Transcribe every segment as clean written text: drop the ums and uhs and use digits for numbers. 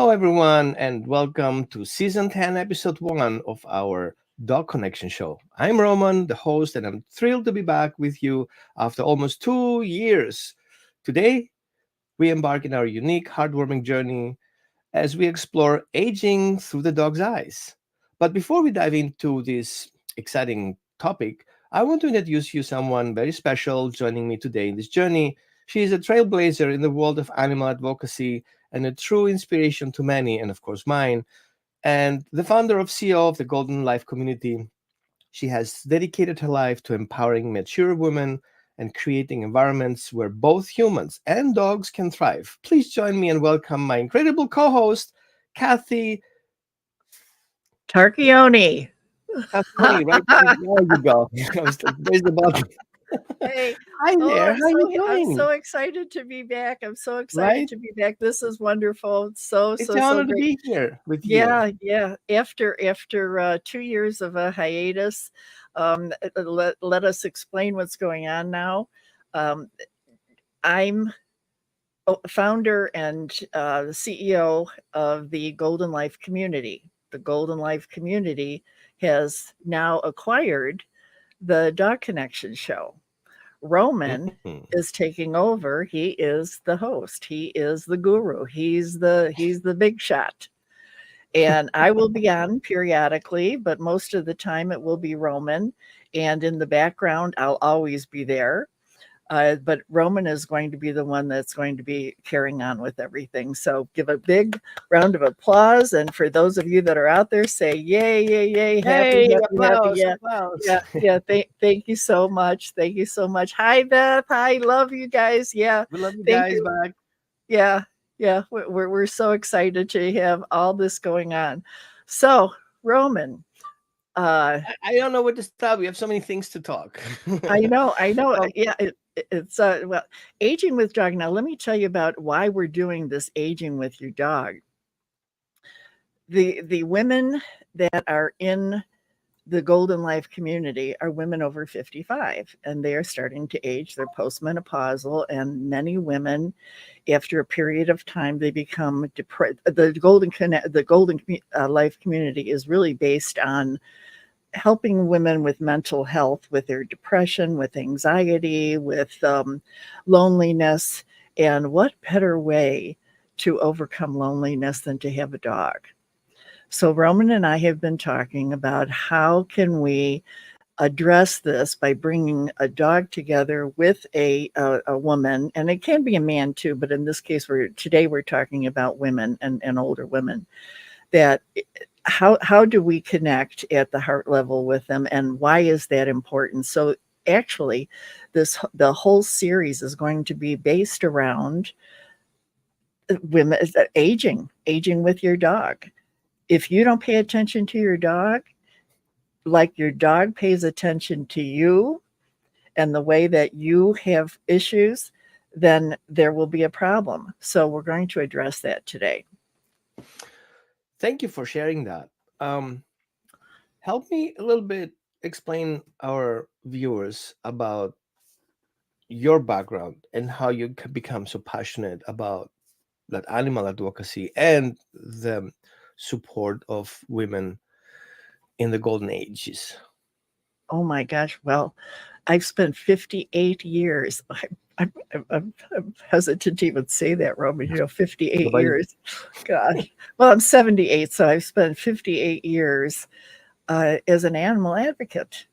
Hello, everyone, and welcome to Season 10, Episode 1 of our Dog Connection Show. I'm Roman, the host, and I'm thrilled to be back with you after almost 2 years. Today, we embark in our unique, heartwarming journey as we explore aging through the dog's eyes. But before we dive into this exciting topic, I want to introduce you someone very special joining me today in this journey. She is a trailblazer in the world of animal advocacy and a true inspiration to many, and of course mine, and the founder of CEO of the Golden Life community. She has dedicated her life to empowering mature women and creating environments where both humans and dogs can thrive. Please join me and welcome my incredible co-host, Kathy Tarochione. Tarochione. Right there you go. There's the button. Hey, Hi there. How are you I'm doing? so excited to be back. I'm so excited Right? to be back. This is wonderful. So It's so an so honor to great. be here with you. Yeah. After 2 years of a hiatus, let us explain what's going on now. Um, I'm founder and CEO of the Golden Life community. The Golden Life community has now acquired the Dog Connection show. Roman Mhm. is taking over. He is the host. He is the guru. He's the big shot. And I will be on periodically, but most of the time it will be Roman. And in the background, I'll always be there. But Roman is going to be the one that's going to be carrying on with everything. So give a big round of applause. And for those of you that are out there, say yay, yay, yay, happy, Hey, happy, happy. applause, Yeah. applause. Yeah. Thank you so much. Thank you so much. Hi, Beth. Hi, love you guys. Yeah. We love you Thank guys you. back. Yeah. Yeah. We're so excited to have all this going on. So, Roman, uh, I don't know where to start. We have so many things to talk. I know. Well, Yeah, it's well, aging with dog. Now, let me tell you about why we're doing this aging with your dog. The women that are in the Golden Life community are women over 55, and they are starting to age. They're postmenopausal, and many women, after a period of time, they become depressed. The Golden Life community is really based on helping women with mental health, with their depression, with anxiety, with loneliness. And what better way to overcome loneliness than to have a dog? So Roman and I have been talking about how can we address this by bringing a dog together with a woman, and it can be a man too, but in this case, we're talking about women and older women. That how do we connect at the heart level with them, and why is that important? So actually, the whole series is going to be based around women aging with your dog. If you don't pay attention to your dog, like your dog pays attention to you and the way that you have issues, then there will be a problem. So we're going to address that today. thank you for sharing that. Um, Help me a little bit explain our viewers about your background and how you become so passionate about that animal advocacy and the support of women in the golden ages. Oh my gosh. Well, I've spent 58 years. I'm hesitant to even say that, Roman, 58 Nobody. years. Gosh. Well, I'm 78, so I've spent 58 years as an animal advocate.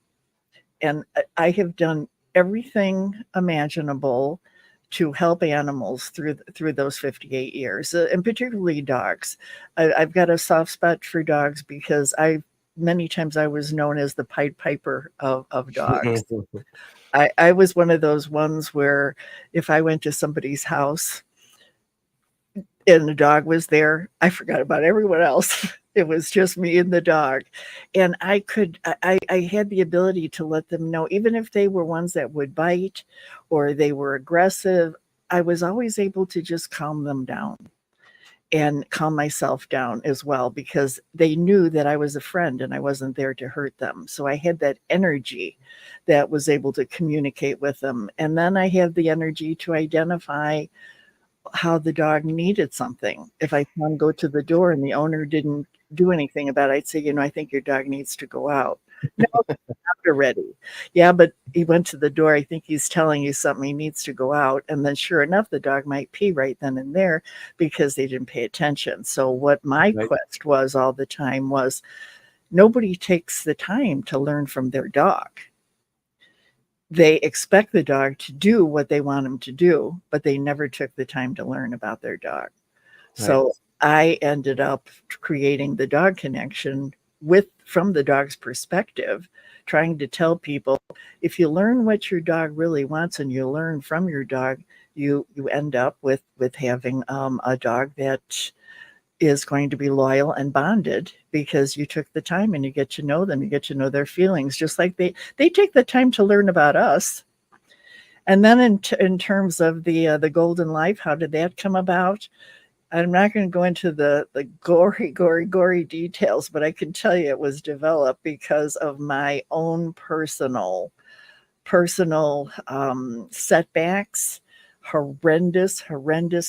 And I have done everything imaginable to help animals through those 58 years, and particularly dogs. I've got a soft spot for dogs because many times I was known as the Pied Piper of dogs. I was one of those ones where if I went to somebody's house and the dog was there, I forgot about everyone else. It was just me and the dog. And I had the ability to let them know, even if they were ones that would bite or they were aggressive, I was always able to just calm them down and calm myself down as well, because they knew that I was a friend and I wasn't there to hurt them. So I had that energy that was able to communicate with them. And then I had the energy to identify how the dog needed something. If I saw him go to the door and the owner didn't do anything about it, I'd say, I think your dog needs to go out. No, after ready. Yeah, but he went to the door. I think he's telling you something. He needs to go out. And then sure enough, the dog might pee right then and there because they didn't pay attention. So what my Right. quest was all the time was nobody takes the time to learn from their dog. They expect the dog to do what they want him to do, but they never took the time to learn about their dog. Right. So I ended up creating the dog connection with from the dog's perspective, trying to tell people if you learn what your dog really wants and you learn from your dog, you end up with having a dog that is going to be loyal and bonded because you took the time and you get to know them, you get to know their feelings, just like they take the time to learn about us. And then in terms of the golden life, how did that come about? I'm not going to go into the gory details, but I can tell you it was developed because of my own personal setbacks, horrendous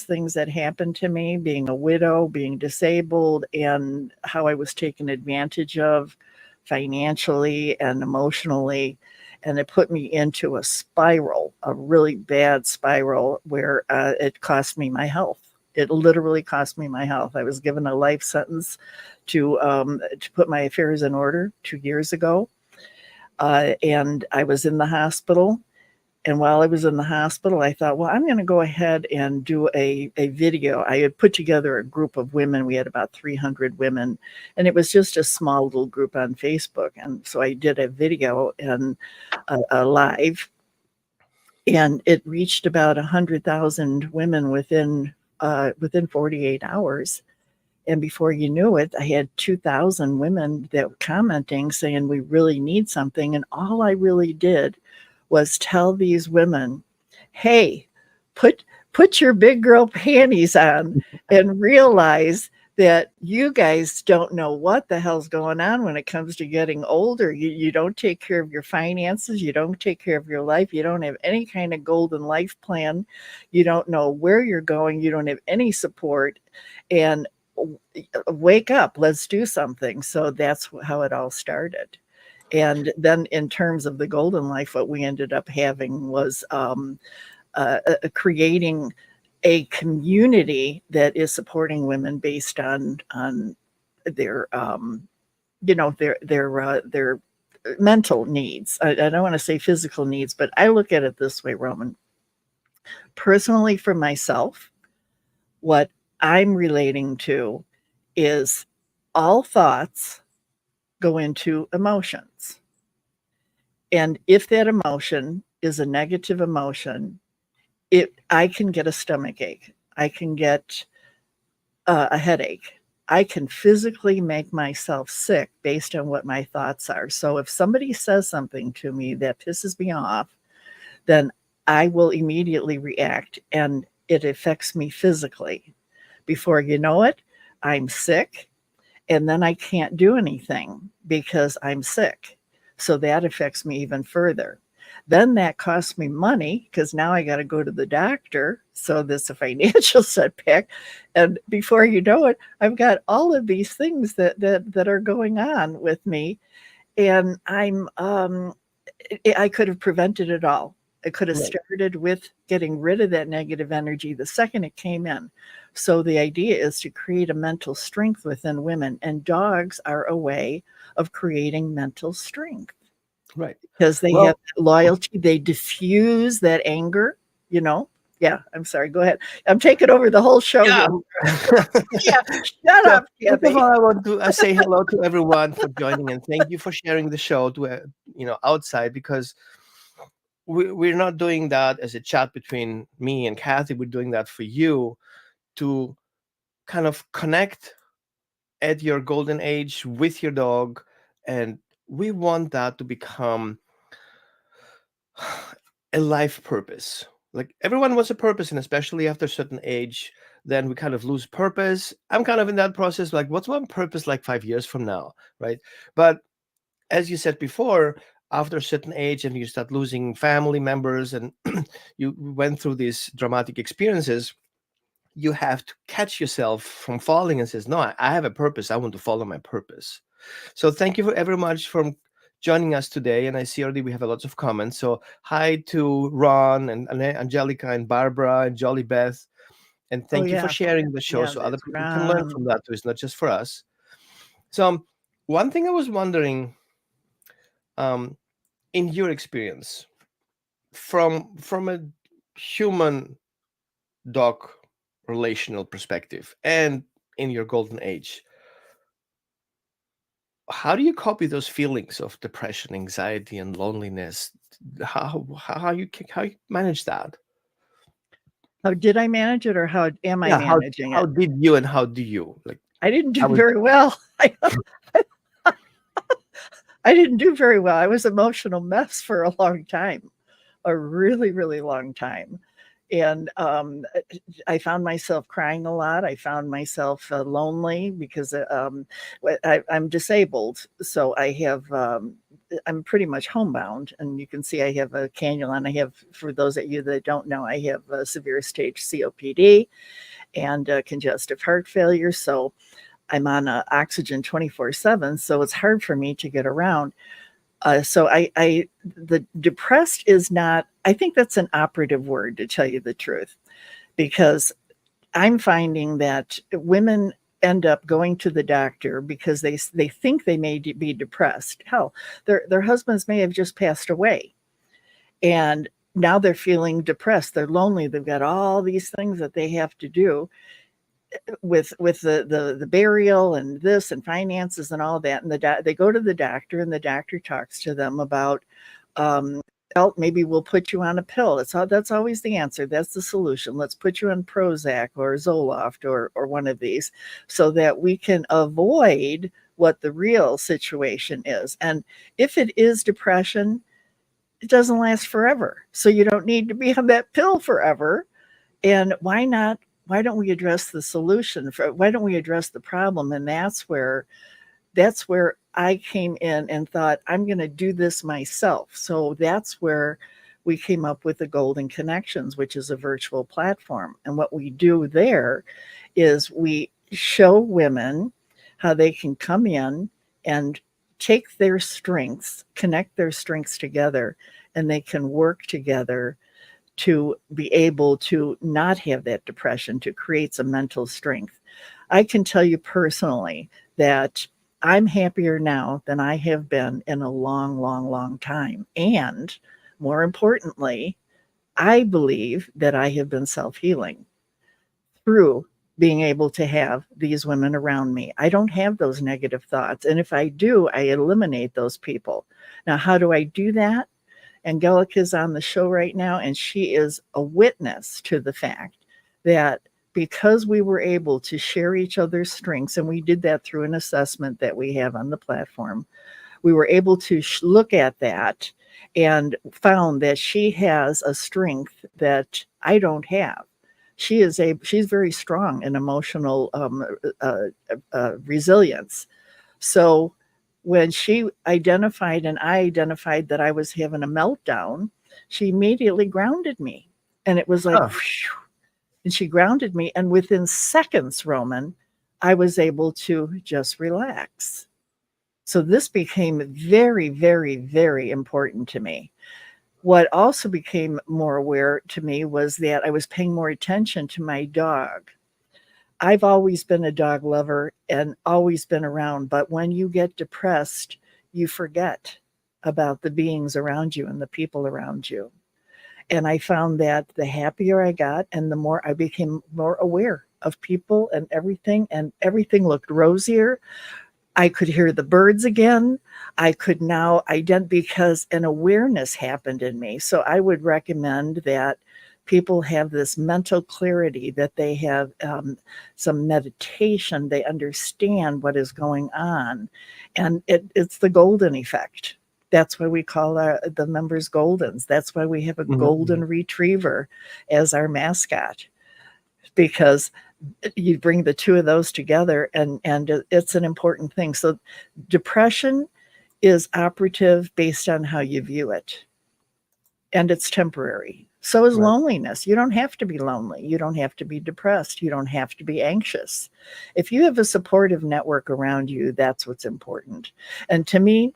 things that happened to me, being a widow, being disabled, and how I was taken advantage of financially and emotionally. And it put me into a spiral, a really bad spiral where it cost me my health. It literally cost me my health. I was given a life sentence to put my affairs in order 2 years ago, and I was in the hospital. And while I was in the hospital, I thought, well, I'm going to go ahead and do a video. I had put together a group of women. We had about 300 women, and it was just a small little group on Facebook. And so I did a video and a live, and it reached about 100,000 women within 48 hours. And before you knew it, I had 2,000 women that were commenting saying, we really need something. And all I really did was tell these women, hey, put put your big girl panties on and realize that you guys don't know what the hell's going on when it comes to getting older. You don't take care of your finances. You don't take care of your life. You don't have any kind of golden life plan. You don't know where you're going. You don't have any support. And wake up, let's do something. So that's how it all started. And then in terms of the golden life, what we ended up having was creating a community that is supporting women based on their their mental needs. I don't want to say physical needs, but I look at it this way, Roman. Personally, for myself, what I'm relating to is all thoughts go into emotions. And if that emotion is a negative emotion, I can get a stomach ache. I can get a headache. I can physically make myself sick based on what my thoughts are. So if somebody says something to me that pisses me off, then I will immediately react and it affects me physically. Before you know it, I'm sick and then I can't do anything because I'm sick. So that affects me even further. Then that costs me money because now I got to go to the doctor. So there's a financial setback. And before you know it, I've got all of these things that are going on with me. And I could have prevented it all. It could have Right. started with getting rid of that negative energy the second it came in. So the idea is to create a mental strength within women, and dogs are a way of creating mental strength Right. because they have Well, loyalty. They diffuse that anger, you know. Yeah, I'm sorry. Go ahead. I'm taking over the whole show yeah. here. Yeah, shut So, up, first of Kathy. all, I want to say hello to everyone for joining and thank you for sharing the show to outside, because we're not doing that as a chat between me and Kathy. We're doing that for you to kind of connect at your golden age with your dog, and we want that to become a life purpose. Like everyone wants a purpose, and especially after a certain age, then we kind of lose purpose. I'm kind of in that process. Like, what's my purpose like 5 years from now, right? But as you said before, after a certain age, and you start losing family members, and you went through these dramatic experiences, you have to catch yourself from falling and says, no, I have a purpose. I want to follow my purpose. So thank you very much for joining us today. And I see already we have a lots of comments. So hi to Ron and Angelica and Barbara and Jolly Beth. And Oh thank you for yeah, sharing the show yeah. so other That's people can learn Ron. from that too. It's not just for us. So one thing I was wondering, um, in your experience, from a human dog relational perspective and in your golden age, how do you cope with those feelings of depression, anxiety, and loneliness? How you manage that? How did I manage it, or how am I Yeah, managing how it? did you and how do you like? I didn't do How was very well. I didn't do very well. I was an emotional mess for a long time, a really, really long time. And I found myself crying a lot. I found myself lonely because I'm disabled. So I'm pretty much homebound. And you can see I have a cannula. And I have, for those of you that don't know, I have a severe stage COPD and congestive heart failure. So I'm on oxygen 24/7. So it's hard for me to get around. The depressed is not, I think that's an operative word, to tell you the truth, because I'm finding that women end up going to the doctor because they think they may be depressed. Hell, their husbands may have just passed away, and now they're feeling depressed. They're lonely. They've got all these things that they have to do with the burial and this and finances and all that. And they go to the doctor, and the doctor talks to them about, well, maybe we'll put you on a pill. That's always the answer. That's the solution. Let's put you on Prozac or Zoloft or one of these, so that we can avoid what the real situation is. And if it is depression, it doesn't last forever. So you don't need to be on that pill forever. And why don't we address the solution? Why don't we address the problem? And that's where I came in and thought, I'm going to do this myself. So that's where we came up with the Golden Connections, which is a virtual platform. And what we do there is we show women how they can come in and take their strengths, connect their strengths together, and they can work together to be able to not have that depression, to create some mental strength. I can tell you personally that I'm happier now than I have been in a long, long, long time. And more importantly, I believe that I have been self healing through being able to have these women around me. I don't have those negative thoughts. And if I do, I eliminate those people. Now, how do I do that? Angelica's on the show right now, and she is a witness to the fact that because we were able to share each other's strengths, and we did that through an assessment that we have on the platform, we were able to look at that and found that she has a strength that I don't have. She's very strong in emotional resilience. So when she identified and I identified that I was having a meltdown, she immediately grounded me. And it was like, Huh. whew, and she grounded me. And within seconds, Roman, I was able to just relax. So this became very, very, very important to me. What also became more aware to me was that I was paying more attention to my dog. I've always been a dog lover and always been around, but when you get depressed, you forget about the beings around you and the people around you. And I found that the happier I got and the more I became more aware of people and everything looked rosier. I could hear the birds again. I could now ident because an awareness happened in me. So I would recommend that people have this mental clarity, that they have some meditation, they understand what is going on. And it's the golden effect. That's why we call the members Goldens. That's why we have a golden Mhm. retriever as our mascot, because you bring the two of those together, and it's an important thing. So depression is operative based on how you view it, and it's temporary. So is Right. loneliness. You don't have to be lonely. You don't have to be depressed. You don't have to be anxious. If you have a supportive network around you, that's what's important. And to me,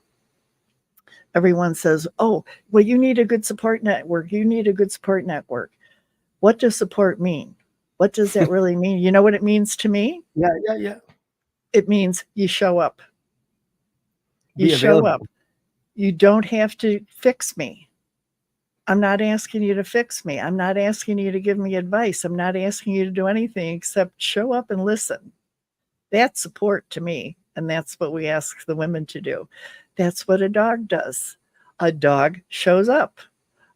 everyone says, oh, well, you need a good support network. You need a good support network. What does support mean? What does that really mean? You know what it means to me? Yeah, yeah, yeah. It means you show up. You Be show up. available. You don't have to fix me. I'm not asking you to fix me. I'm not asking you to give me advice. I'm not asking you to do anything except show up and listen. That's support to me. And that's what we ask the women to do. That's what a dog does. A dog shows up.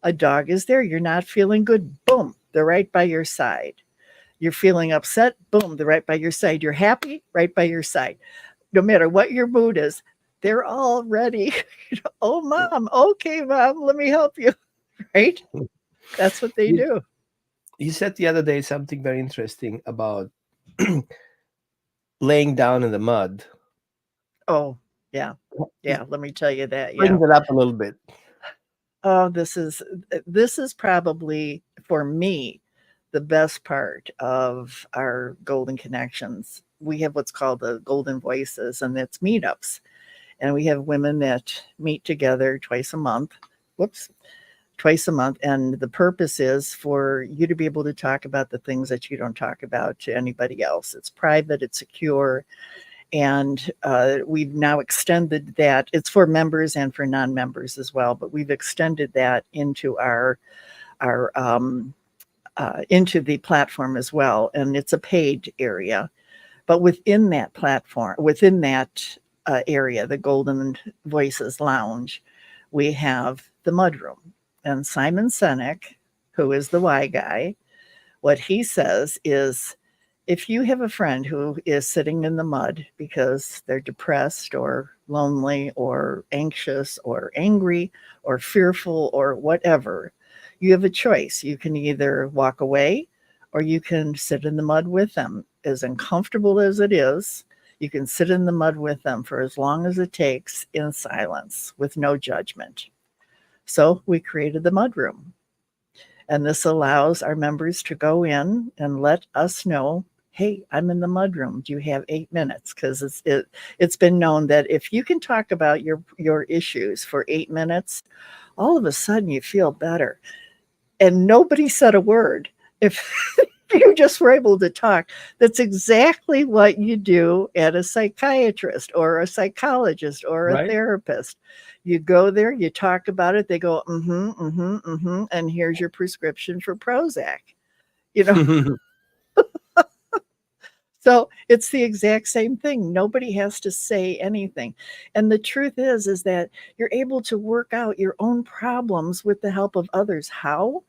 A dog is there. You're not feeling good. Boom, they're right by your side. You're feeling upset. Boom, they're right by your side. You're happy, right by your side. No matter what your mood is, they're all ready. Oh, mom. Okay, mom, let me help you. Right? That's what they You, do. you said the other day something very interesting about laying down in the mud. Oh, yeah. Just Yeah, let me tell you that. bring Yeah. that up a little bit. Oh, this is probably for me the best part of our golden connections. We have what's called the golden voices, and that's meetups. And we have women that meet together twice a month. Whoops. Twice a month. And the purpose is for you to be able to talk about the things that you don't talk about to anybody else. It's private, it's secure, and we've now extended that. It's for members and for non-members as well, but we've extended that into our into the platform as well, and it's a paid area. But within that platform, within that area, the Golden Voices Lounge, we have the mudroom, and Simon Sinek, who is the Y guy, what he says is if you have a friend who is sitting in the mud because they're depressed or lonely or anxious or angry or fearful or whatever, you have a choice. You can either walk away or you can sit in the mud with them. As uncomfortable as it is, you can sit in the mud with them for as long as it takes in silence with no judgment. So we created the mud room. And this allows our members to go in and let us know, hey, I'm in the mudroom. Do you have 8 minutes? Because it's been known that if you can talk about your issues for 8 minutes, all of a sudden you feel better. And nobody said a word. If you just were able to talk, that's exactly what you do at a psychiatrist or a psychologist or a Right? therapist. You go there, you talk about it, they go, mm-hmm, mm-hmm, mm-hmm, and here's your prescription for Prozac. You know, so it's the exact same thing. Nobody has to say anything. And the truth is that you're able to work out your own problems with the help of others. How?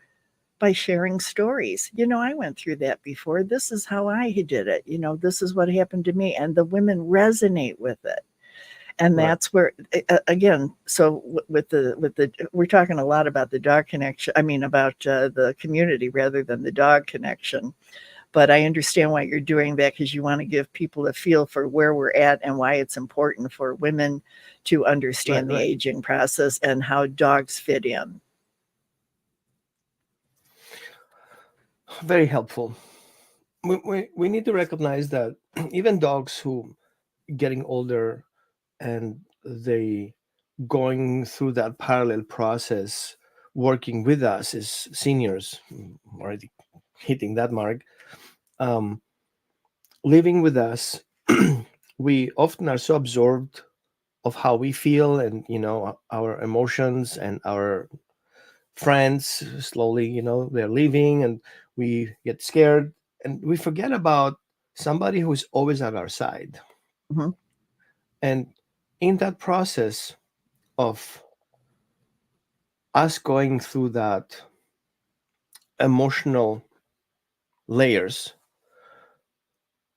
By sharing stories. I went through that before. This is how I did it. This is what happened to me. And the women resonate with it. And Right. that's where, again, so with the, we're talking a lot about the dog connection. I mean, about the community rather than the dog connection. But I understand why you're doing that because you want to give people a feel for where we're at and why it's important for women to Right, understand the right. aging process and how dogs fit in. Very helpful. We need to recognize that even dogs who getting older and they going through that parallel process, working with us as seniors, already hitting that mark, um, living with us, we often are so absorbed of how we feel and our emotions and our friends slowly they're leaving and we get scared and we forget about somebody who's always at our side. Mhm, And in that process of us going through that emotional layers,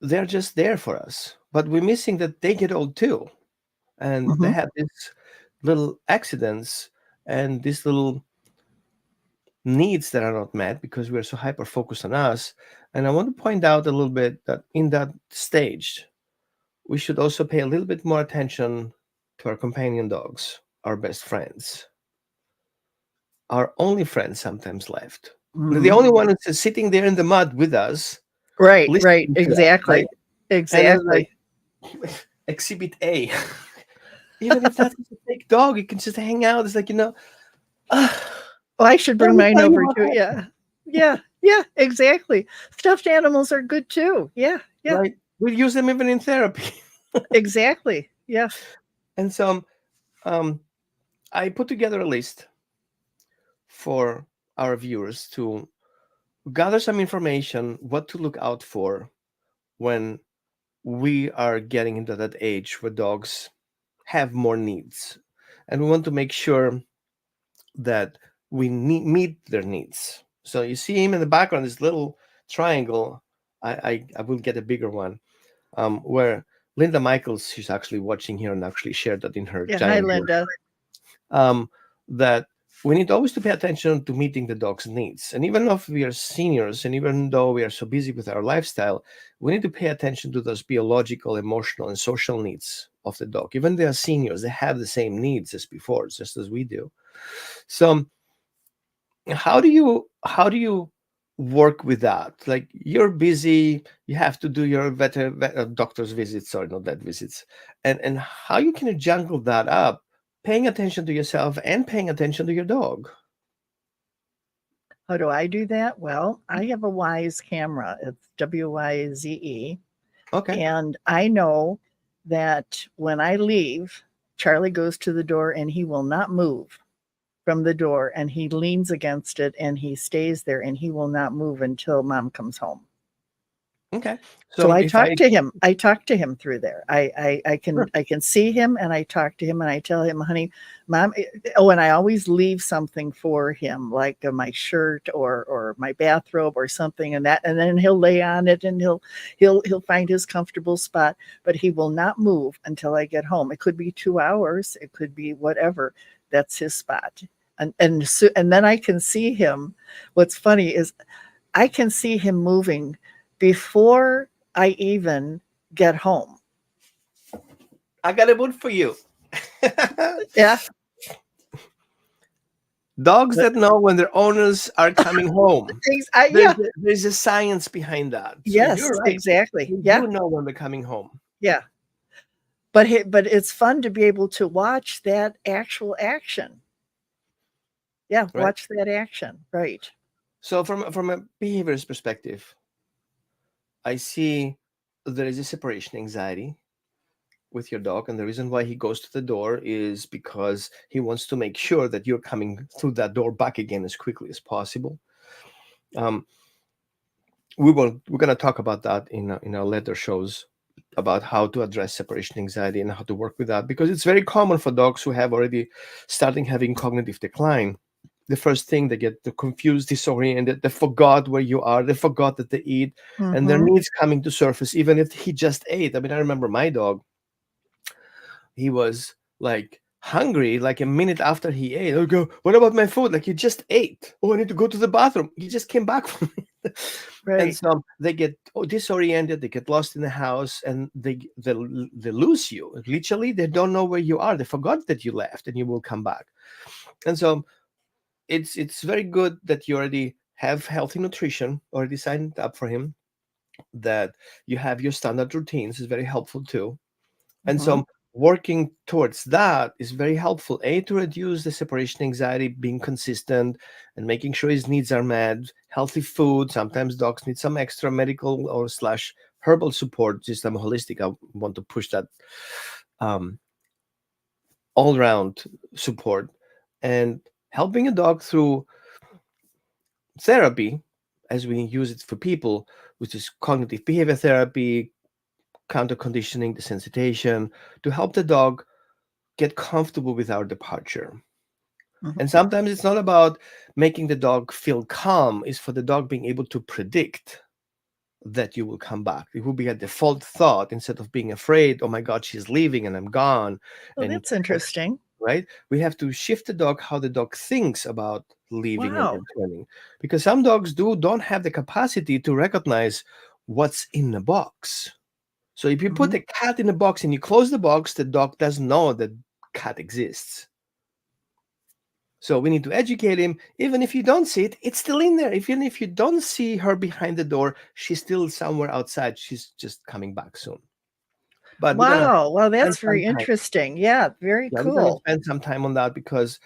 they're just there for us, but we're missing that they get old too, and they mhm. have these little accidents and these little needs that are not met because we're so hyper focused on us. And I want to point out a little bit that in that stage we should also pay a little bit more attention to our companion dogs, our best friends, our only friends sometimes left. They're the Mhm. only one that's sitting there in the mud with us, Right, right, listening to that, right? exactly, And it's like exactly. Exhibit A. Even if that's a fake dog, it can just hang out. It's like, ah, Oh, I should let bring me mine tell you over about too. that, Yeah, yeah, yeah, exactly. Stuffed animals are good too. Yeah, yeah, right? We use them even in therapy. exactly. Yeah. And so um, I put together a list for our viewers to gather some information, what to look out for when we are getting into that age where dogs have more needs. And we want to make sure that we meet their needs. So you see him in the background, this little triangle. I will get a bigger one, where Linda Michaels, she's actually watching here and actually shared that in her Yeah. Hi, giant board. Linda. That we need always to pay attention to meeting the dog's needs. And even if we are seniors, and even though we are so busy with our lifestyle, we need to pay attention to those biological, emotional, and social needs of the dog. Even they are seniors, they have the same needs as before, just as we do. So how do you work with that? Like, you're busy, you have to do your doctor's visits, or not vet visits, and how you can juggle that up, paying attention to yourself and paying attention to your dog. How do I do that? Well, I have a Wise camera. It's WYZE. Okay. And I know that when I leave, Charlie goes to the door and he will not move from the door, and he leans against it and he stays there and he will not move until mom comes home. Okay. So So I if I talk to him. I talk to him through there. Sure. I can see him and I talk to him and I tell him, honey, mom. Oh, and I always leave something for him, like my shirt or my bathrobe or something, and then he'll lay on it and he'll find his comfortable spot. But he will not move until I get home. It could be 2 hours. It could be whatever. That's his spot. And then I can see him. What's funny is I can see him moving before I even get home. I got a boot for you. Yeah. Dogs But that know when their owners are coming home. There's yeah. a, there's a science behind that. So Yes, you're right. exactly. They Yeah. do know when they're coming home, Yeah. But it's fun to be able to watch that actual action. Yeah, right? watch that action. Right. So from a behaviorist perspective, I see there is a separation anxiety with your dog, and the reason why he goes to the door is because he wants to make sure that you're coming through that door back again as quickly as possible. Um, we're going to talk about that in our later shows, about how to address separation anxiety and how to work with that, because it's very common for dogs who have already starting having cognitive decline. The first thing, they get confused, disoriented, they forgot where you are, they forgot that they eat, and their Mhm. needs coming to surface even if he just ate. I mean, I remember my dog, he was like hungry like a minute after he ate. I go, what about my food? Like, you just ate. Oh, I need to go to the bathroom. He just came back from it. And Right. so they get disoriented, they get lost in the house, and they lose you. Literally, they don't know where you are. They forgot that you left and you will come back. And so it's very good that you already have healthy nutrition already signed up for him, that you have your standard routines is very helpful too. And Mhm. so working towards that is very helpful, A, to reduce the separation anxiety, being consistent and making sure his needs are met, healthy food. Sometimes dogs need some extra medical or slash herbal support, just I'm holistic. I want to push that um, all round support, and helping a dog through therapy as we use it for people, which is cognitive behavior therapy, counter conditioning, desensitization, to help the dog get comfortable with our departure. Mhm. And sometimes it's not about making the dog feel calm, it's for the dog being able to predict that you will come back. It will be a default thought instead of being afraid, oh my God, she's leaving and I'm gone. Oh, And that's interesting. right, we have to shift the dog how the dog thinks about leaving and Wow. returning. Because some dogs don't have the capacity to recognize what's in the box. So if you put Mhm. a cat in a box and you close the box, the dog doesn't know that cat exists. So we need to educate him. Even if you don't see it, it's still in there. Even if you don't see her behind the door, she's still somewhere outside. She's just coming back soon. But we're gonna Wow. Wow, spend that's some very time. interesting. Yeah, very Yeah, we're gonna cool. spend some time on that because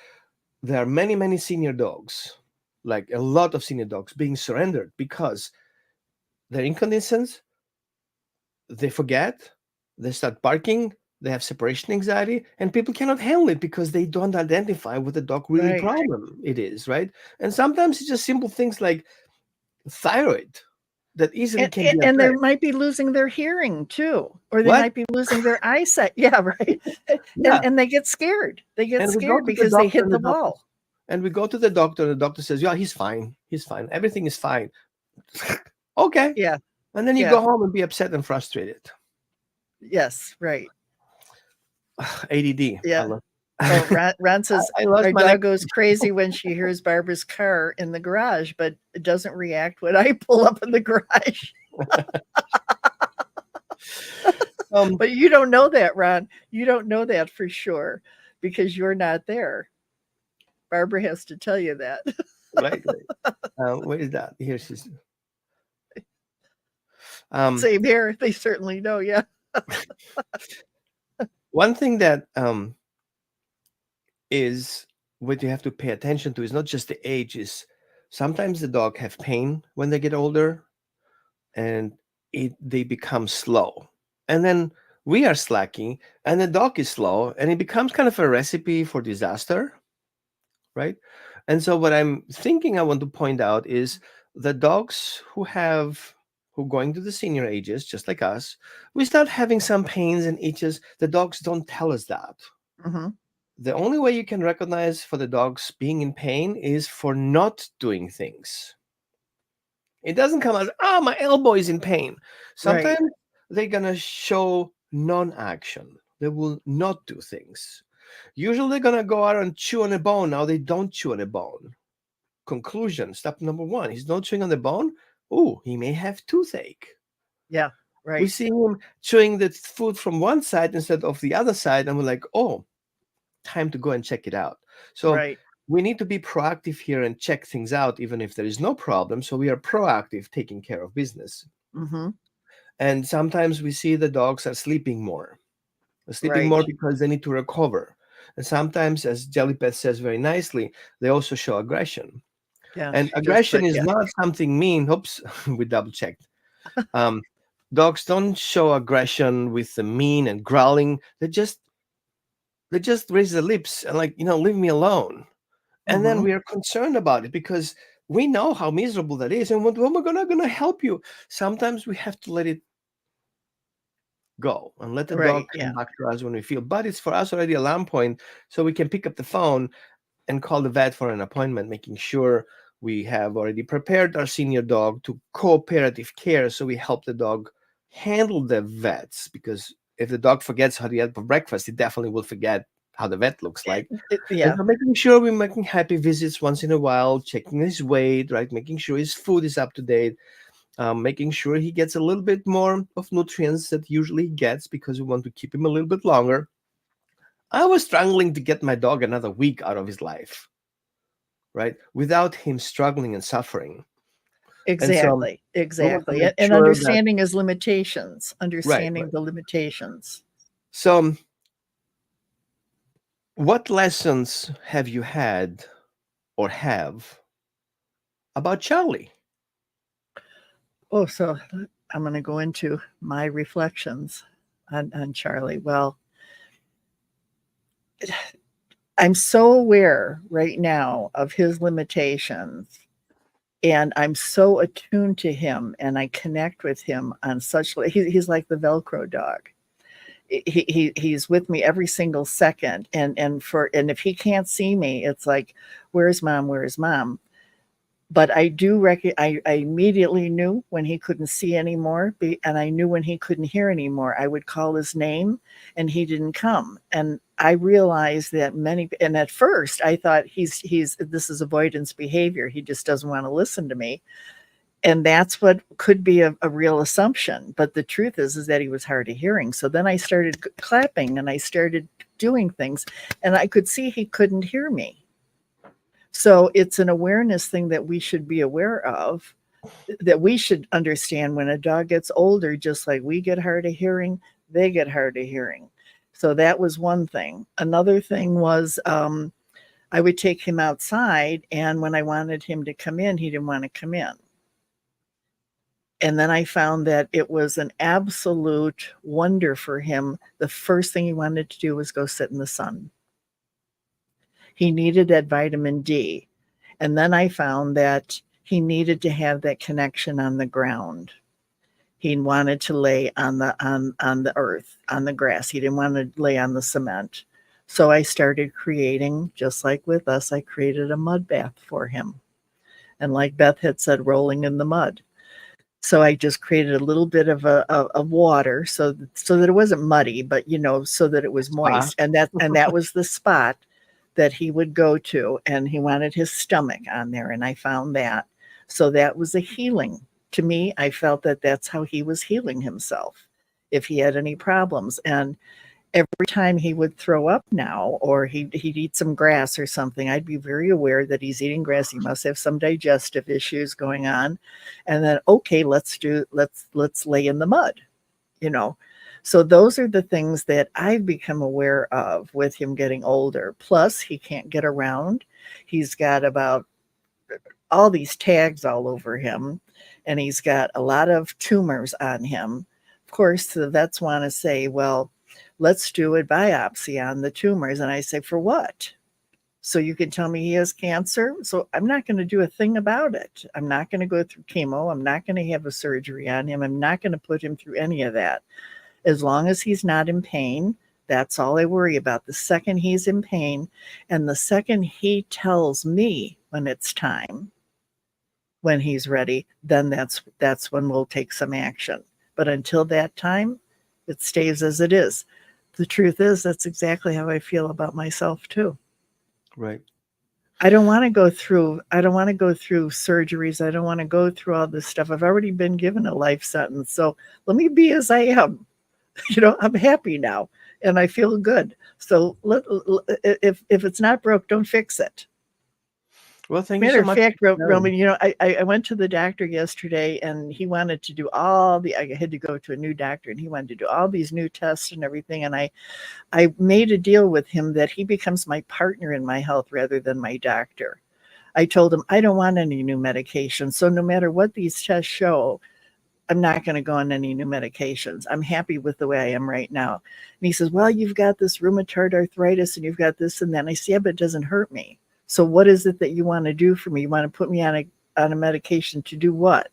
there are many, many senior dogs, like a lot of senior dogs, being surrendered because they're inconsistent, they forget, they start barking, they have separation anxiety, and people cannot handle it because they don't identify what the dog really Right. problem it is, right? And sometimes it's just simple things like thyroid that easily can be And they addressed. might be losing their hearing too, or they What? might be losing their eyesight. Yeah, right. Yeah. And they get scared. They get And we go scared to the because they doctor, hit and the wall. we go to the doctor, and the doctor says, "Yeah, he's fine. He's fine. Everything is fine." Okay. Yeah. And then you Yeah. go home and be upset and frustrated. Yes. Right. ADD. I Yeah. love. Oh, Ron says I lost our my next. dog goes crazy when she hears Barbara's car in the garage, but it doesn't react when I pull up in the garage. Um, But you don't know that, Ron. You don't know that for sure because you're not there. Barbara has to tell you that. right, right. Where is that? Here she's. Um, Same here. They certainly know. Yeah. one thing that is what you have to pay attention to is not just the age. Is sometimes the dog have pain when they get older, and they become slow, and then we are slacking, and the dog is slow, and it becomes kind of a recipe for disaster, right? And so what I'm thinking I want to point out is the dogs who going to the senior ages, just like us, we start having some pains and itches. The dogs don't tell us that. Hmm. The only way you can recognize for the dogs being in pain is for not doing things. It doesn't come as, my elbow is in pain. Right. Sometimes they're gonna show non-action. They will not do things. Usually they're gonna go out and chew on a bone. Now they don't chew on a bone. Conclusion, step number one, he's not chewing on the bone. Oh, he may have toothache. Yeah. We Right. see him chewing the food from one side instead of the other side, and we're like, oh, time to go and check it out. So Right. we need to be proactive here and check things out, even if there is no problem. So we are proactive, taking care of business. Hmm. And sometimes we see the dogs are sleeping more. They're sleeping Right. more because they need to recover. And sometimes, as Jellypet says very nicely, they also show aggression. Yeah. And She just aggression put, is yeah. not something mean. Oops, we double checked. Um, dogs don't show aggression with the mean and growling. They just raise their lips and like, leave me alone. And then Hmm. we are concerned about it because we know how miserable that is. And when we're gonna help you, sometimes we have to let it go and let the dog Right. come Yeah. back to us when we feel. But it's for us already alarm point, so we can pick up the phone and call the vet for an appointment, making sure we have already prepared our senior dog to cooperative care, so we help the dog handle the vets. Because if the dog forgets how to eat for breakfast, he definitely will forget how the vet looks like. And Yeah. so making sure we're making happy visits once in a while, checking his weight, right, making sure his food is up to date, making sure he gets a little bit more of nutrients that usually he gets because we want to keep him a little bit longer. I was struggling to get my dog another week out of his life, right, without him struggling and suffering. And so Exactly. we want to Exactly. make And sure that, understanding his limitations, right, understanding right. the limitations. So, what lessons have you had or have about Charlie? Oh, so I'm going to go into my reflections on Charlie. Well, I'm so aware right now of his limitations, and I'm so attuned to him, and I connect with him on such. He's like the Velcro dog. He's with me every single second, and if he can't see me, it's like, where's mom? Where's mom? But I do I immediately knew when he couldn't see anymore, and I knew when he couldn't hear anymore. I would call his name, and he didn't come. And I realized that and at first I thought he's this is avoidance behavior. He just doesn't want to listen to me, and that's what could be a real assumption. But the truth is that he was hard of hearing. So then I started clapping, and I started doing things, and I could see he couldn't hear me. So it's an awareness thing that we should be aware of, that we should understand when a dog gets older, just like we get hard of hearing, they get hard of hearing. So that was one thing. Another thing was I would take him outside, and when I wanted him to come in, he didn't want to come in. And then I found that it was an absolute wonder for him. The first thing he wanted to do was go sit in the sun. He needed that vitamin D. And then I found that he needed to have that connection on the ground. He wanted to lay on the earth, on the grass. He didn't want to lay on the cement. So I started creating, just like with us, I created a mud bath for him. And like Beth had said, rolling in the mud. So I just created a little bit of water so that it wasn't muddy, but so that it was Spa. moist. And that was the spot that he would go to, and he wanted his stomach on there, and I found that. So that was a healing. To me, I felt that that's how he was healing himself if he had any problems. And every time he would throw up now, or he'd eat some grass or something, I'd be very aware that he's eating grass. He must have some digestive issues going on. And then, okay, let's lay in the mud, you know. So those are the things that I've become aware of with him getting older. Plus, he can't get around. He's got about all these tags all over him, and he's got a lot of tumors on him. Of course, the vets want to say, well, let's do a biopsy on the tumors. And I say, for what? So you can tell me he has cancer? So I'm not going to do a thing about it. I'm not going to go through chemo. I'm not going to have a surgery on him. I'm not going to put him through any of that. As long as he's not in pain, that's all I worry about. The second he's in pain, and the second he tells me when it's time, when he's ready, then that's when we'll take some action. But until that time, it stays as it is. The truth is, that's exactly how I feel about myself too. Right. I don't want to go through surgeries. I don't want to go through all this stuff. I've already been given a life sentence. So let me be as I am. I'm happy now and I feel good. So if it's not broke, don't fix it. Well, thank you Matter so of much fact, for sharing. Roman, I went to the doctor yesterday, and he wanted to do I had to go to a new doctor, and he wanted to do all these new tests and everything. And I made a deal with him that he becomes my partner in my health rather than my doctor. I told him I don't want any new medications. So no matter what these tests show, I'm not going to go on any new medications. I'm happy with the way I am right now. And he says, well, you've got this rheumatoid arthritis and you've got this and that. And I say, yeah, but it doesn't hurt me. So what is it that you want to do for me? You want to put me on a medication to do what?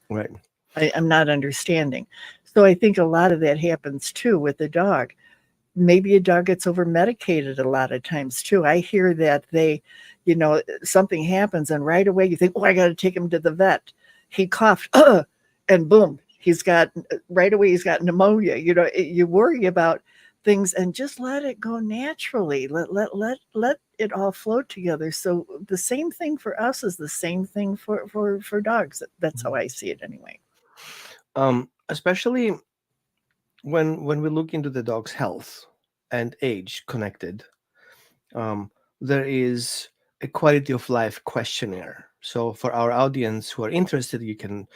Right. I'm not understanding. So I think a lot of that happens too with the dog. Maybe a dog gets over medicated a lot of times too. I hear that something happens and right away you think, oh, I got to take him to the vet. He coughed, and boom, he's got pneumonia. You worry about things and just let it go naturally. Let it all flow together. So the same thing for us is the same thing for dogs. That's how I see it anyway. Especially when we look into the dog's health and age connected, um, there is a quality of life questionnaire. So for our audience who are interested, you can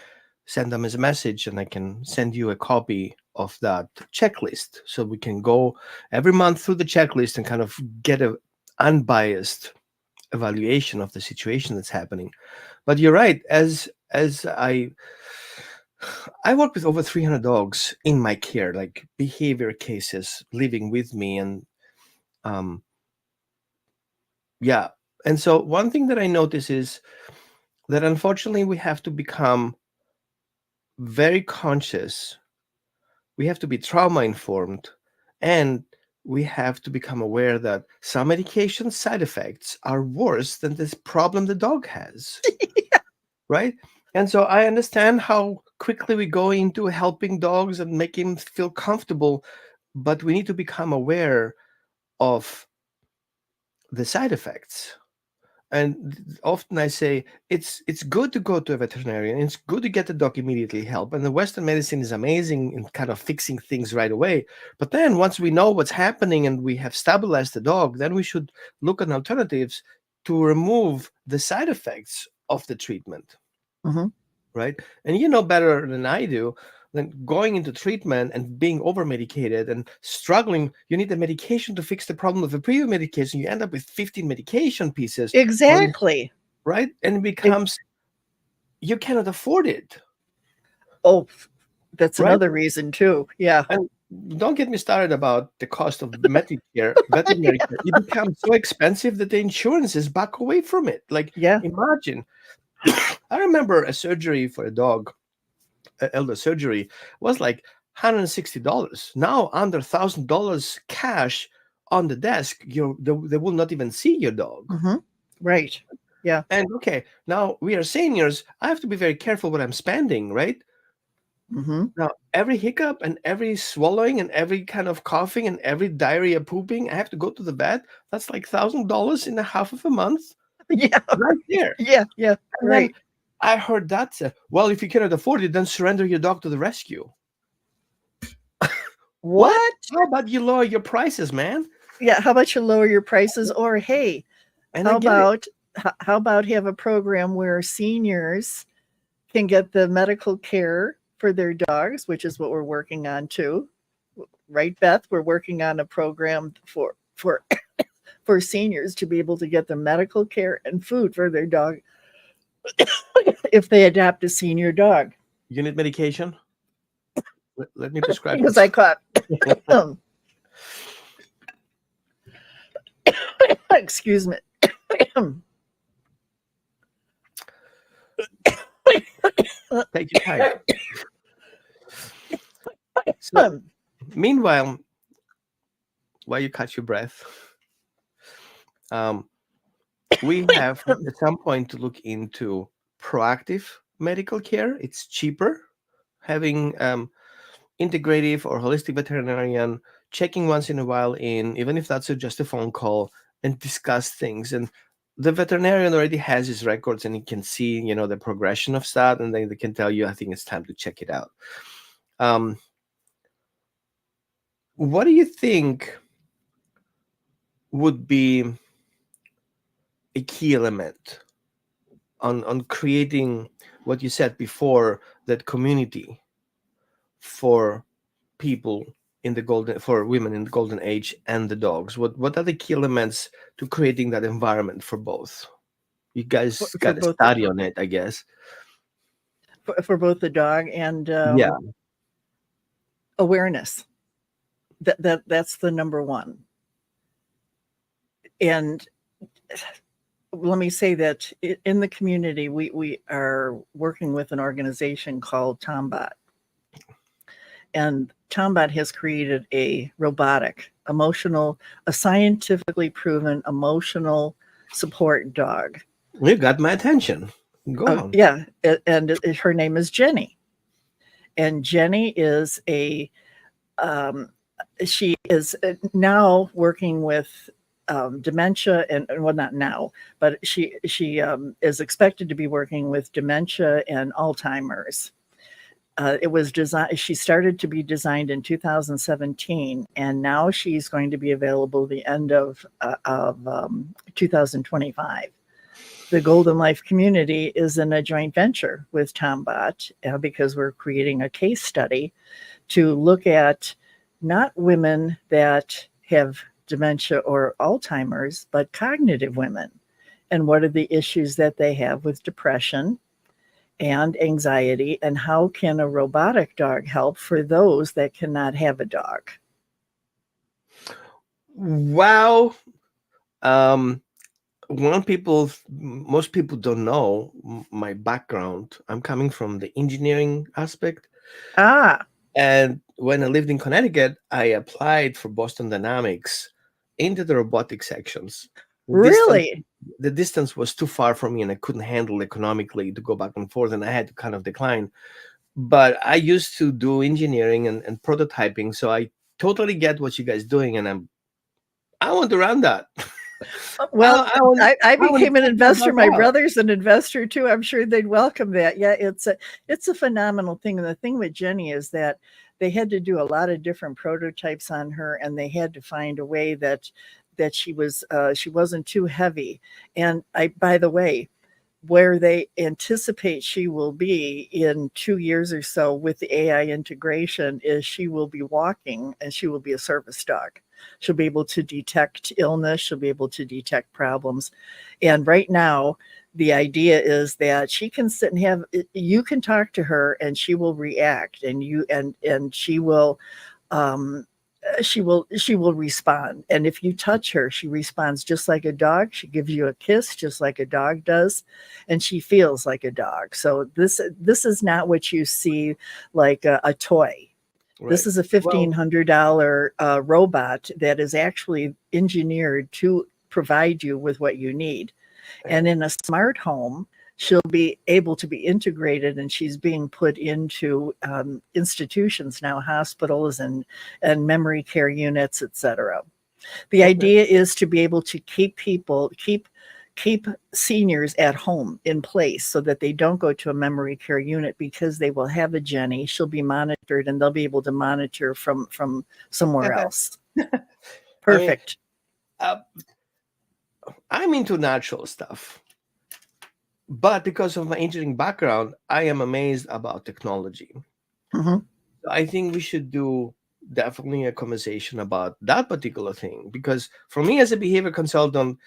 send them as a message, and I can send you a copy of that checklist, so we can go every month through the checklist and kind of get a unbiased evaluation of the situation that's happening. But you're right. As I work with over 300 dogs in my care, like behavior cases living with me, and um, yeah. And so one thing that I notice is that unfortunately we have to become very conscious. We have to be trauma informed, and we have to become aware that some medication side effects are worse than this problem the dog has. Right? And so I understand how quickly we go into helping dogs and making them feel comfortable, but we need to become aware of the side effects. And often I say it's good to go to a veterinarian. It's good to get the dog immediately help. And the Western medicine is amazing in kind of fixing things right away. But then once we know what's happening and we have stabilized the dog, then we should look at alternatives to remove the side effects of the treatment, Mhm. right? And you know better than I do than going into treatment and being over medicated and struggling. You need the medication to fix the problem of the previous medication. You end up with 15 medication pieces on, Exactly. right? And it It, becomes you cannot afford it, oh, that's right? another reason too. Yeah. And don't get me started about the cost of Medicare, veterinary care. It becomes so expensive that the insurances back away from it. Like, Yeah. imagine, I remember a surgery for a dog, elder surgery, was like $160. Now, under $1,000 cash on the desk, they will not even see your dog. Hmm. Right. Yeah. And okay, now we are seniors. I have to be very careful what I'm spending, right? Hmm. Now, every hiccup and every swallowing and every kind of coughing and every diarrhea pooping, I have to go to the vet. That's like $1,000 in a half of a month Yeah. right there. Yeah. Yeah. And then Right. I heard that said, well, if you cannot afford it, then surrender your dog to the rescue. What? What? How about you lower your prices, man? Yeah. How about you lower your prices? Or hey, And I get it. how about have a program where seniors can get the medical care for their dogs, which is what we're working on too. Right, Beth? We're working on a program for seniors to be able to get the medical care and food for their dog if they adopt a senior dog. You need medication? Let me prescribe Because I caught excuse me. Take your time. So, meanwhile, while you catch your breath, we have at some point to look into proactive medical care. It's cheaper having integrative or holistic veterinarian checking once in a while in, even if that's just a phone call, and discuss things. And the veterinarian already has his records and he can see, the progression of that, and then they can tell you, I think it's time to check it out. What do you think would be a key element on creating what you said before, that community for people for women in the golden age and the dogs? What are the key elements to creating that environment for both? You guys for got to both study on it, I guess. for both the dog and Yeah. awareness. That's the number one. And let me say that in the community, we are working with an organization called Tombot. And Tombot has created a scientifically proven emotional support dog. You got my attention. Go on. Yeah, and her name is Jenny. And Jenny is she is now working with dementia, and well, not now, but she is expected to be working with dementia and Alzheimer's. It was designed. She started to be designed in 2017, and now she's going to be available the end of 2025. The Golden Life community is in a joint venture with Tombot because we're creating a case study to look at not women that have dementia or Alzheimer's, but cognitive women, and what are the issues that they have with depression and anxiety, and how can a robotic dog help for those that cannot have a dog? Wow. Most people don't know my background. I'm coming from the engineering aspect. Ah, And when I lived in Connecticut, I applied for Boston Dynamics into the robotic sections. really? The distance was too far for me, and I couldn't handle economically to go back and forth, and I had to kind of decline. But I used to do engineering and prototyping, so I totally get what you guys doing, and I want to run that. Well, I want to became an check that investor. dog My out. brother's an investor too. I'm sure they'd welcome that. Yeah, it's a phenomenal thing. And the thing with Jenny is that they had to do a lot of different prototypes on her, and they had to find a way that that she wasn't too heavy. And by the way, where they anticipate she will be in 2 years or so with the AI integration is she will be walking and she will be a service dog. She'll be able to detect illness. She'll be able to detect problems. And right now, the idea is that she can sit and you can talk to her and she will react, and um, she will respond. And if you touch her, she responds just like a dog. She gives you a kiss just like a dog does, and she feels like a dog. So this is not what you see like a toy. This Right. is a Well, $1,500 robot that is actually engineered to provide you with what you need. yeah. And in a smart home, she'll be able to be integrated, and she's being put into institutions now, hospitals and memory care units, etc. The Okay. idea is to be able to keep seniors at home in place so that they don't go to a memory care unit, because they will have a Jenny. She'll be monitored and they'll be able to monitor from somewhere else. I mean, Perfect. uh, I'm into natural stuff, but because of my engineering background, I am amazed about technology. Hmm. I think we should do definitely a conversation about that particular thing, because for me as a behavior consultant,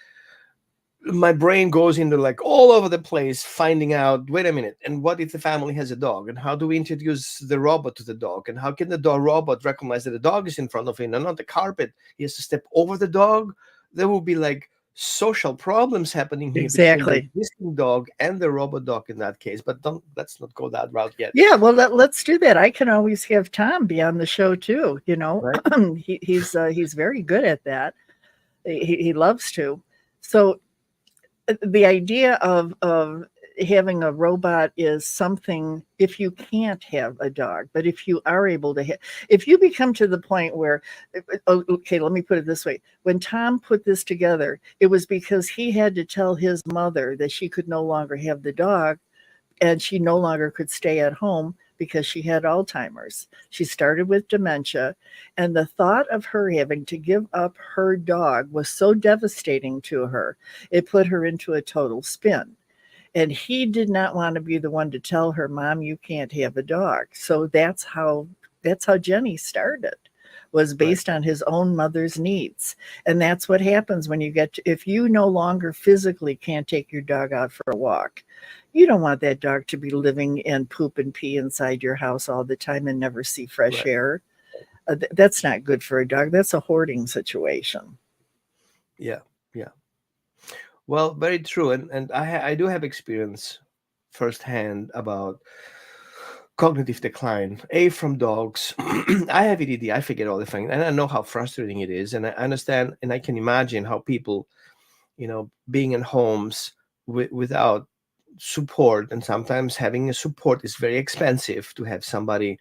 my brain goes into like all over the place finding out, wait a minute, and what if the family has a dog, and how do we introduce the robot to the dog, and how can the dog robot recognize that the dog is in front of him and not the carpet, he has to step over the dog. There will be like social problems happening here between the Exactly. existing dog and the robot dog in that case, but don't, let's not go that route yet. Yeah, well, let's do that. I can always have Tom be on the show too. Right. He's very good at that. He loves to. So the idea of having a robot is something, if you can't have a dog, but if you are able to if you become to the point where, okay, let me put it this way. When Tom put this together, it was because he had to tell his mother that she could no longer have the dog, and she no longer could stay at home because she had Alzheimer's. She started with dementia, and the thought of her having to give up her dog was so devastating to her. It put her into a total spin. And he did not want to be the one to tell her, "Mom, you can't have a dog." So that's how Jenny started, was Right. based on his own mother's needs. And that's what happens when if you no longer physically can't take your dog out for a walk. You don't want that dog to be living and poop and pee inside your house all the time and never see fresh Right. air. That's not good for a dog. That's a hoarding situation. Yeah. Yeah. Well, very true, and I do have experience firsthand about cognitive decline. A, from dogs. I have ADD. I forget all the things, and I know how frustrating it is, and I understand, and I can imagine how people, being in homes without support, and sometimes having a support is very expensive to have somebody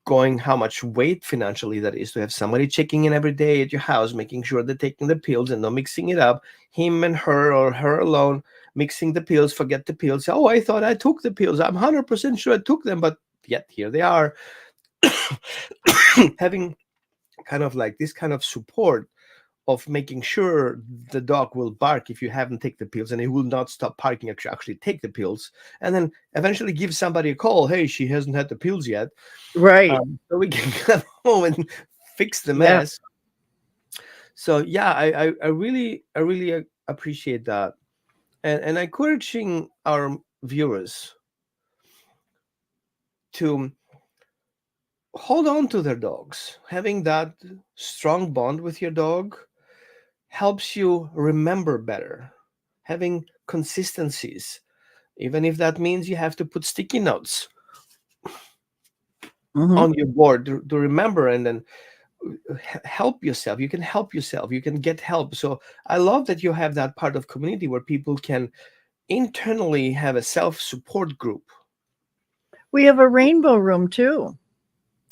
going, how much weight financially that is to have somebody checking in every day at your house, making sure they're taking the pills and not mixing it up, him and her or her alone mixing the pills, forget the pills, oh, I thought I took the pills, I'm 100% sure I took them, but yet here they are. Having kind of like this kind of support of making sure the dog will bark if you haven't taken the pills, and he will not stop barking if you actually take the pills, and then eventually give somebody a call, hey, she hasn't had the pills yet, Right. so we can come home and fix the Yeah. mess. So yeah, I really appreciate that, and encouraging our viewers to hold on to their dogs. Having that strong bond with your dog helps you remember better. Having consistencies, even if that means you have to put sticky notes Hmm. on your board to remember, and then help yourself. You can help yourself, you can get help. So I love that you have that part of community where people can internally have a self-support group. We have a rainbow room too.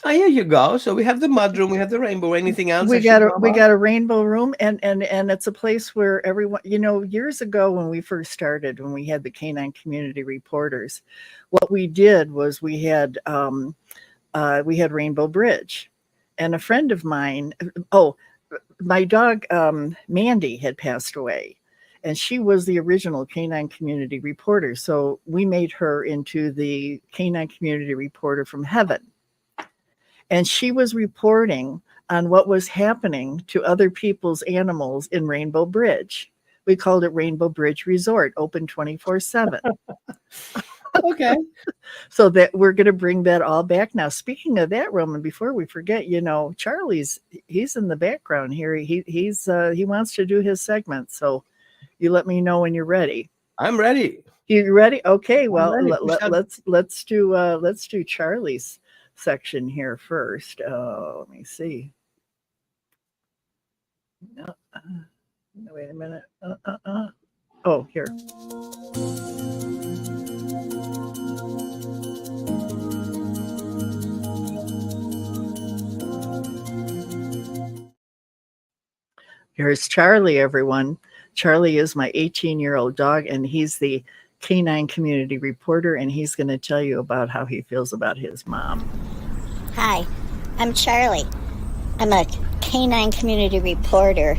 Ah, here you go. So we have the mudroom, we have the rainbow. Anything else I we should got a know we about? got a rainbow room, and it's a place where everyone, years ago when we first started, when we had the canine community reporters, what we did was we had Rainbow Bridge, and a friend of mine, oh, my dog, Mandy, had passed away, and she was the original canine community reporter. So we made her into the canine community reporter from heaven. And she was reporting on what was happening to other people's animals in Rainbow Bridge. We called it Rainbow Bridge Resort, open 24/7. Okay. So that we're going to bring that all back now. Speaking of that, Roman, before we forget, he's in the background here. He wants to do his segment. So you let me know when you're ready. I'm ready. You ready? Okay. I'm Well, ready. let's do Charlie's section here first. Let me see. Wait a minute. Oh, here. Here's Charlie, everyone. Charlie is my 18-year-old dog, and he's the canine community reporter, and he's going to tell you about how he feels about his mom. Hi, I'm Charlie. I'm a canine community reporter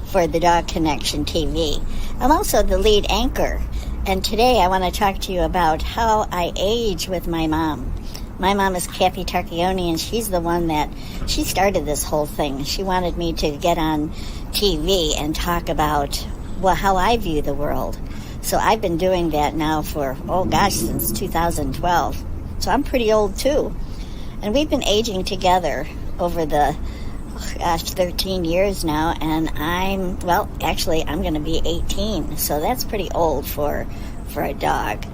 for the Dog Connection TV. I'm also the lead anchor, and today I want to talk to you about how I age with my mom. My mom is Kathy Tarochione, and she's the one that she started this whole thing. She wanted me to get on TV and talk about how I view the world. So I've been doing that now for, since 2012. So I'm pretty old too. And we've been aging together over the 13 years now, and I'm going to be 18, so that's pretty old for a dog.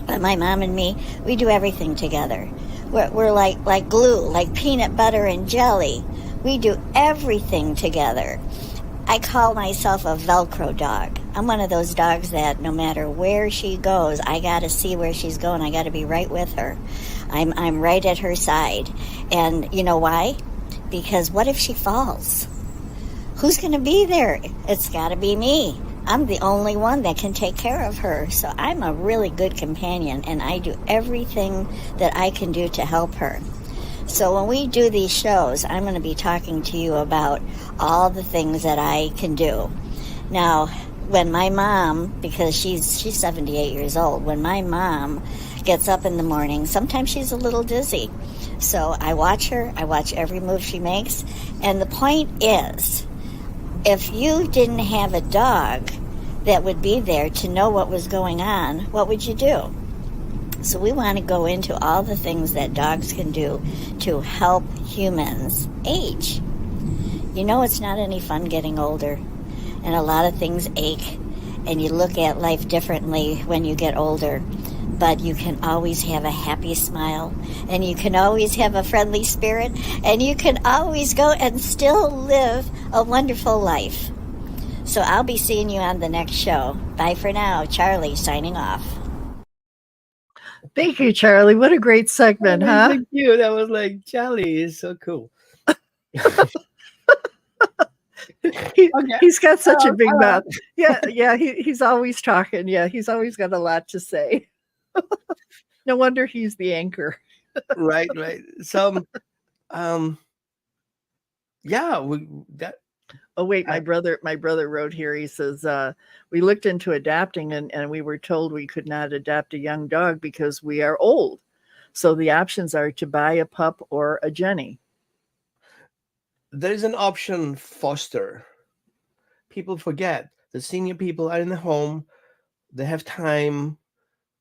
But my mom and me, we do everything together. We're like glue, like peanut butter and jelly. We do everything together. I call myself a Velcro dog. I'm one of those dogs that no matter where she goes, I got to see where she's going. I got to be right with her. I'm right at her side. And you know why? Because what if she falls? Who's going to be there? It's got to be me. I'm the only one that can take care of her. So I'm a really good companion, and I do everything that I can do to help her. So when we do these shows, I'm going to be talking to you about all the things that I can do. Now, when my mom, because she's 78 years old, when my mom gets up in the morning, sometimes she's a little dizzy. So I watch her, I watch every move she makes, and the point is, if you didn't have a dog that would be there to know what was going on, what would you do? So we want to go into all the things that dogs can do to help humans age. You know, it's not any fun getting older, and a lot of things ache, and you look at life differently when you get older. But you can always have a happy smile, and you can always have a friendly spirit, and you can always go and still live a wonderful life. So I'll be seeing you on the next show. Bye for now. Charlie signing off. Thank you, Charlie. What a great segment, huh? Thank you. That was like, Charlie is so cool. He's got such a big mouth. Yeah, he's always talking. Yeah, he's always got a lot to say. No wonder he's the anchor. Right. So, Oh wait, my brother wrote here. He says we looked into adopting, and we were told we could not adopt a young dog because we are old. So the options are to buy a pup or a Jenny. There is an option, foster. People forget the senior people are in the home. They have time.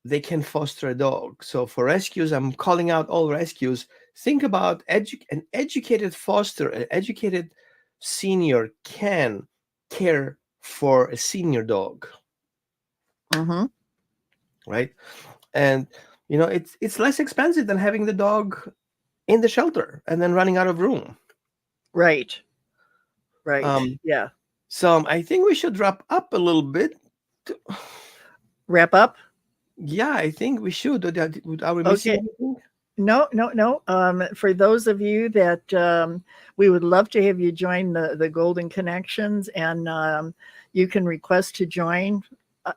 They can foster a dog. So for rescues, I'm calling out all rescues. Think about an educated foster, an educated senior can care for a senior dog. Mm-hmm. Right? And, it's less expensive than having the dog in the shelter and then running out of room. Right. Yeah. So I think we should wrap up a little bit. Wrap up? Yeah, I think we should. Are we missing anything? No. For those of you that we would love to have you join the Golden Connections, and you can request to join.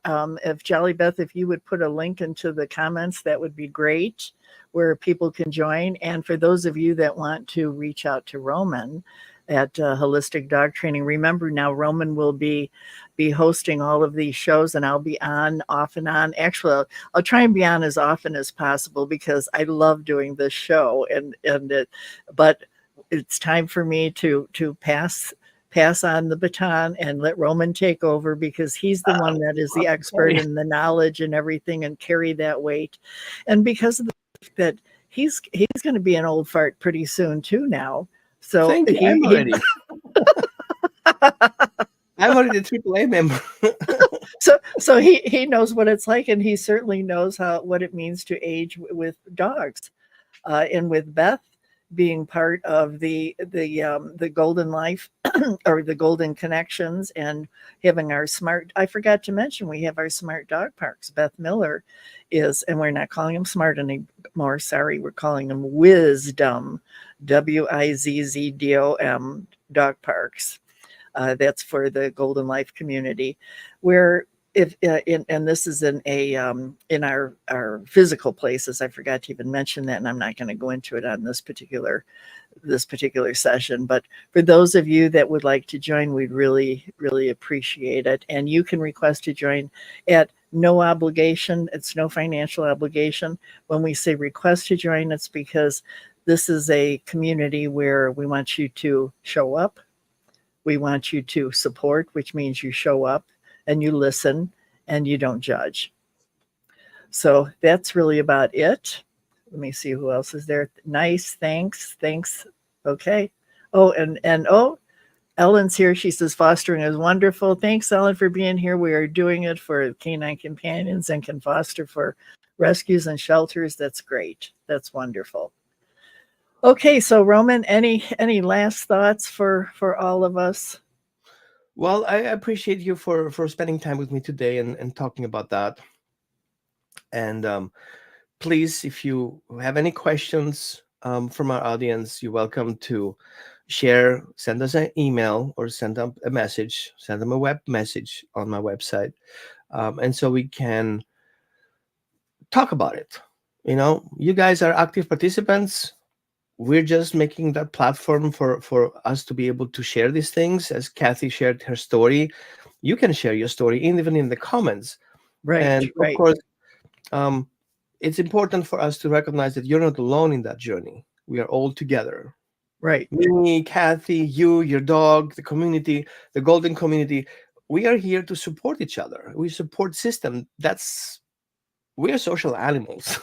If Jolly Beth, if you would put a link into the comments, that would be great, where people can join. And for those of you that want to reach out to Roman at Holistic Dog Training. Remember now, Roman will be hosting all of these shows, and I'll be on off and on. Actually, I'll try and be on as often as possible because I love doing this show, but it's time for me to pass on the baton and let Roman take over because he's the one that is the expert in the knowledge and everything and carry that weight. And because of the fact that he's going to be an old fart pretty soon too now. So Thank you. I'm already. I'm already a AAA member. so he knows what it's like, and he certainly knows what it means to age with dogs. And with Beth being part of the Golden Life or the Golden Connections, and having our smart, I forgot to mention we have our smart dog parks. Beth Miller is, and we're not calling them smart anymore. Sorry, we're calling them Wisdom, WIZZDOM dog parks. That's for the Golden Life community, where and this is in our physical places. I forgot to even mention that, and I'm not going to go into it on this particular session. But for those of you that would like to join, we'd really, really appreciate it. And you can request to join at no obligation. It's no financial obligation. When we say request to join, it's because this is a community where we want you to show up. We want you to support, which means you show up and you listen and you don't judge. So that's really about it. Let me see who else is there. Nice. Thanks. Okay. Oh, and Ellen's here. She says fostering is wonderful. Thanks, Ellen, for being here. We are doing it for canine companions and can foster for rescues and shelters. That's great. That's wonderful. Okay, so Roman, any last thoughts for all of us? Well, I appreciate you for spending time with me today and talking about that. And please, if you have any questions from our audience, you're welcome to share, send us an email or send them a message, send them a web message on my website. And so we can talk about it. You know, you guys are active participants. We're just making that platform for us to be able to share these things. As Kathy shared her story, you can share your story even in the comments. Right. And of course, it's important for us to recognize that you're not alone in that journey. We are all together. Right. Me, Kathy, you, your dog, the community, the Golden community. We are here to support each other. We support system. We are social animals.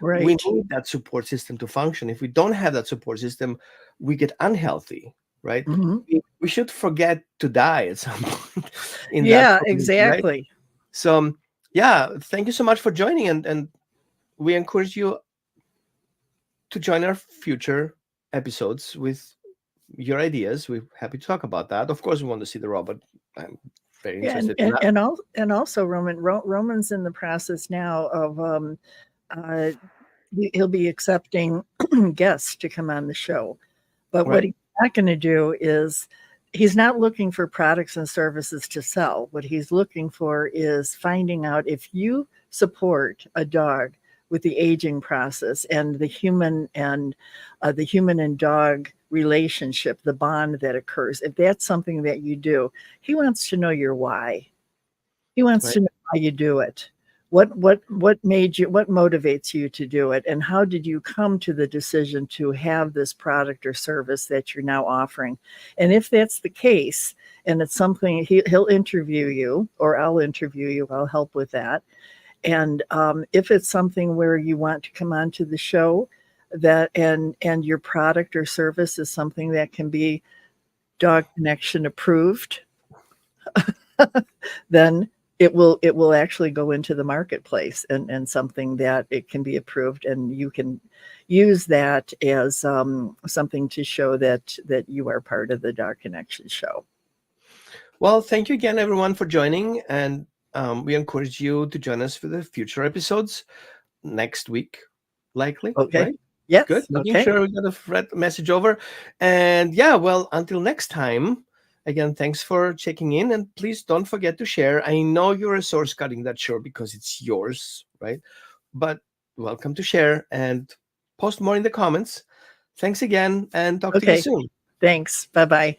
Right. We need that support system to function. If we don't have that support system, we get unhealthy, right? Mm-hmm. We should forget to die at some point. Exactly. Right? So, thank you so much for joining, and we encourage you to join our future episodes with your ideas. We're happy to talk about that. Of course, we want to see the robot. I'm very interested in that. And also Roman's in the process now of he'll be accepting guests to come on the show. But what he's not going to do is he's not looking for products and services to sell. What he's looking for is finding out if you support a dog with the aging process and the human and dog relationship, the bond that occurs. If that's something that you do, he wants to know your why. He wants to know how you do it. What motivates you to do it, and how did you come to the decision to have this product or service that you're now offering? And if that's the case, and it's something, he'll interview you, or I'll interview you. I'll help with that. And if it's something where you want to come on to the show, that and your product or service is something that can be Dog Connection approved, then it will actually go into the marketplace and something that it can be approved, and you can use that as something to show that you are part of the Dog Connection show. Well, thank you again, everyone, for joining, and we encourage you to join us for the future episodes next week, likely. Okay. Right? Yes. Good. Making sure we got a message over. And well, until next time, again, thanks for checking in. And please don't forget to share. I know you're a source cutting that show because it's yours, right? But welcome to share and post more in the comments. Thanks again, and talk to you soon. Thanks. Bye-bye.